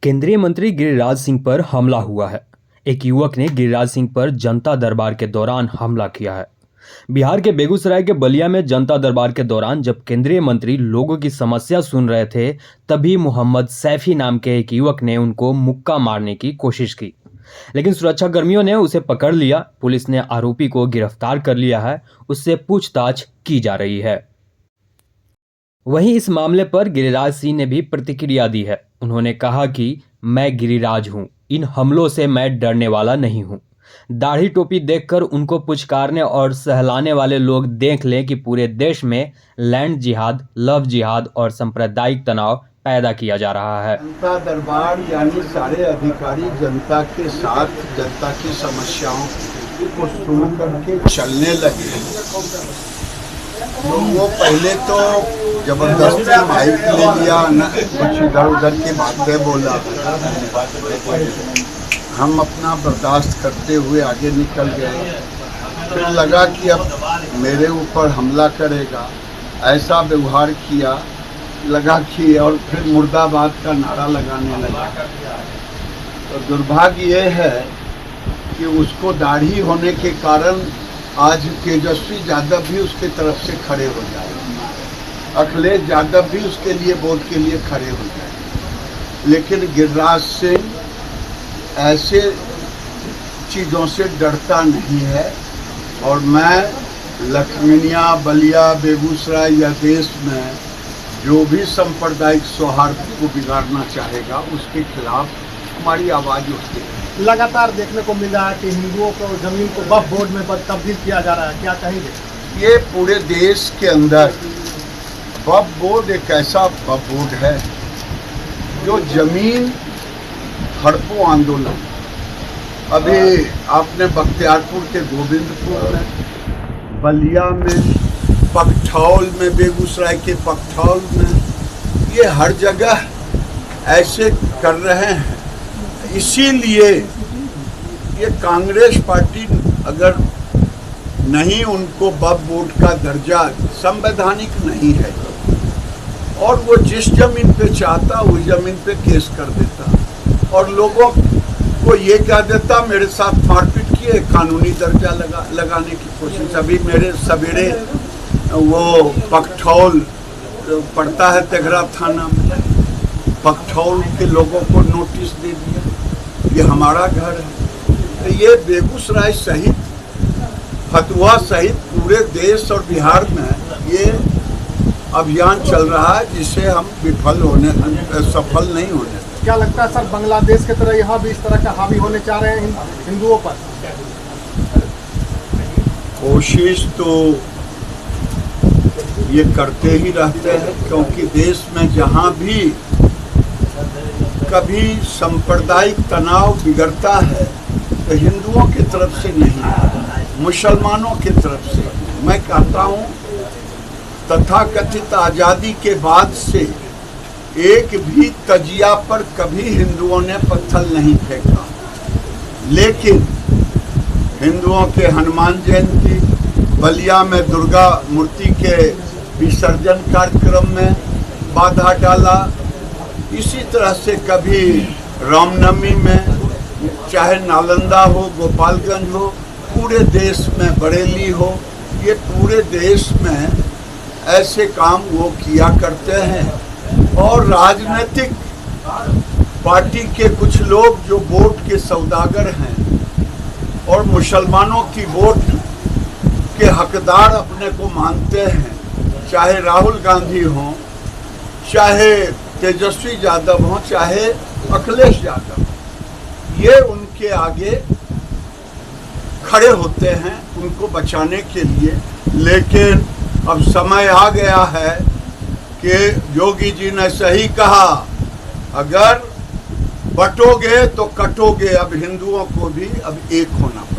केंद्रीय मंत्री गिरिराज सिंह पर हमला हुआ है। एक युवक ने गिरिराज सिंह पर जनता दरबार के दौरान हमला किया है। बिहार के बेगूसराय के बलिया में जनता दरबार के दौरान जब केंद्रीय मंत्री लोगों की समस्या सुन रहे थे, तभी मोहम्मद सैफी नाम के एक युवक ने उनको मुक्का मारने की कोशिश की, लेकिन सुरक्षाकर्मियों ने उसे पकड़ लिया। पुलिस ने आरोपी को गिरफ्तार कर लिया है, उससे पूछताछ की जा रही है। वहीं इस मामले पर गिरिराज सिंह ने भी प्रतिक्रिया दी है। उन्होंने कहा कि मैं गिरिराज हूं, इन हमलों से मैं डरने वाला नहीं हूं। दाढ़ी टोपी देखकर उनको पुचकारने और सहलाने वाले लोग देख लें कि पूरे देश में लैंड जिहाद, लव जिहाद और सांप्रदायिक तनाव पैदा किया जा रहा है। जनता दरबार यानी सारे अधिकारी जनता के साथ जनता की समस्याओं को सुन करके चलने लगे। तो वो पहले तो जबरदस्ती माइक ले लिया, कुछ इधर उधर की बातें बोला। हम अपना बर्दाश्त करते हुए आगे निकल गए। फिर लगा कि अब मेरे ऊपर हमला करेगा, ऐसा व्यवहार किया, लगा कि और फिर मुर्दाबाद का नारा लगाने लगा। तो दुर्भाग्य ये है कि उसको दाढ़ी होने के कारण आज तेजस्वी यादव भी उसके तरफ से खड़े हो जाए, अखिलेश यादव भी उसके लिए वोट के लिए खड़े हो जाए। लेकिन गिरिराज सिंह ऐसे चीज़ों से डरता नहीं है। और मैं लखमीनिया, बलिया, बेगूसराय या देश में जो भी सांप्रदायिक सौहार्द को बिगाड़ना चाहेगा उसके खिलाफ हमारी आवाज़ उठती है। लगातार देखने को मिल रहा है कि हिंदुओं को जमीन को वक्फ बोर्ड में तब्दील किया जा रहा है, क्या कहेंगे? ये पूरे देश के अंदर वक्फ बोर्ड एक ऐसा वक्फ बोर्ड है जो जमीन हड़पो आंदोलन, अभी आपने बख्तियारपुर के गोविंदपुर में, बलिया में, पकठौल में, बेगूसराय के पकठौल में, ये हर जगह ऐसे कर रहे हैं। इसीलिए ये कांग्रेस पार्टी अगर नहीं, उनको वक्फ बोर्ड का दर्जा संवैधानिक नहीं है और वो जिस जमीन पे चाहता उस जमीन पे केस कर देता और लोगों को ये कह देता मेरे साथ मारपीट किए, कानूनी दर्जा लगाने की कोशिश। अभी मेरे सवेरे वो पकठौल पड़ता है तेघरा थाना में, पकठौल के लोगों को नोटिस दे दिया, ये हमारा घर है। तो ये बेगूसराय सहित, फतुहा सहित पूरे देश और बिहार में ये अभियान चल रहा है जिसे हम सफल नहीं होने। क्या लगता है सर, बांग्लादेश की तरह यहाँ भी इस तरह का हावी होने चाह रहे हैं हिंदुओं पर? कोशिश तो ये करते ही रहते हैं, क्योंकि देश में जहाँ भी कभी सांप्रदायिक तनाव बिगड़ता है तो हिंदुओं की तरफ से नहीं, मुसलमानों की तरफ से। मैं कहता हूँ तथाकथित आज़ादी के बाद से एक भी तजिया पर कभी हिंदुओं ने पत्थर नहीं फेंका, लेकिन हिंदुओं के हनुमान जयंती, बलिया में दुर्गा मूर्ति के विसर्जन कार्यक्रम में बाधा डाला। इसी तरह से कभी रामनवमी में, चाहे नालंदा हो, गोपालगंज हो, पूरे देश में बरेली हो, ये पूरे देश में ऐसे काम वो किया करते हैं। और राजनीतिक पार्टी के कुछ लोग जो वोट के सौदागर हैं और मुसलमानों की वोट के हकदार अपने को मानते हैं, चाहे राहुल गांधी हों, चाहे तेजस्वी यादव हों, चाहे अखिलेश यादव, ये उनके आगे खड़े होते हैं उनको बचाने के लिए। लेकिन अब समय आ गया है कि योगी जी ने सही कहा, अगर बटोगे तो कटोगे। अब हिंदुओं को भी अब एक होना पड़ेगा।